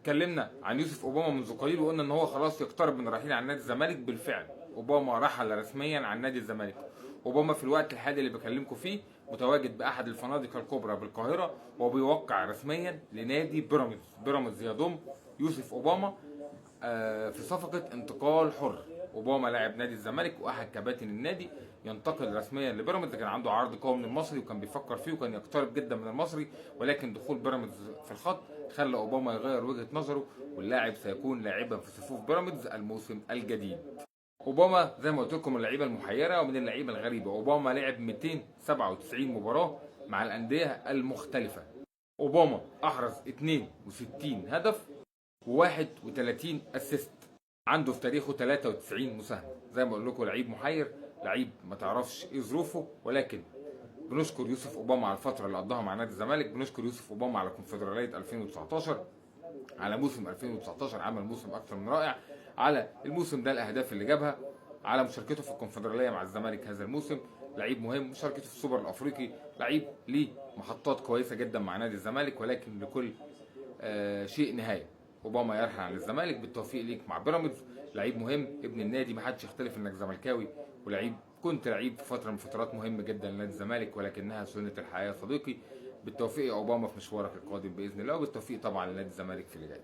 اتكلمنا عن يوسف اوباما منذ قليل وقلنا ان هو خلاص يقترب من الرحيل عن نادي الزمالك. بالفعل اوباما رحل رسميا عن نادي الزمالك. اوباما في الوقت الحالي اللي بكلمكم فيه متواجد باحد الفنادق الكبرى بالقاهره وبيوقع رسميا لنادي بيراميدز. بيراميدز يضم يوسف اوباما في صفقه انتقال حر. اوباما لاعب نادي الزمالك واحد كباتن النادي ينتقل رسميا لبيراميدز. كان عنده عرض قوي من المصري وكان بيفكر فيه وكان يقترب جدا من المصري، ولكن دخول بيراميدز في الخط خلى اوباما يغير وجهه نظره، واللاعب سيكون لاعبا في صفوف بيراميدز الموسم الجديد. اوباما زي ما قلت لكم من اللعيبه المحيره ومن اللعيبه الغريبه. اوباما لعب 297 مباراه مع الانديه المختلفه. اوباما احرز 62 هدف و31 اسيست. عنده في تاريخه 93 مساهمه. زي ما اقول لكم لعيب محير، لعيب ما تعرفش ايه ظروفه، ولكن بنشكر يوسف اوباما على الفتره اللي قضاها مع نادي الزمالك. بنشكر يوسف اوباما على كونفدراليه 2019، على موسم 2019 عمل موسم اكثر من رائع، على الموسم ده الاهداف اللي جابها، على مشاركته في الكونفدراليه مع الزمالك هذا الموسم. لعيب مهم. مشاركته في السوبر الافريقي، لعيب ليه محطات كويسه جدا مع نادي الزمالك، ولكن لكل شيء نهايه. اوباما يرحل عن الزمالك. بالتوفيق ليك مع بيراميدز. لعيب مهم، ابن النادي، ما حدش يختلف انك زملكاوي، ولعيب كنت لعيب في فتره من فترات مهمه جدا لنادي الزمالك، ولكنها سنه الحياه صديقي. بالتوفيق يا اوباما في مشوارك القادم باذن الله، وبالتوفيق طبعا لنادي الزمالك في اللي جاي.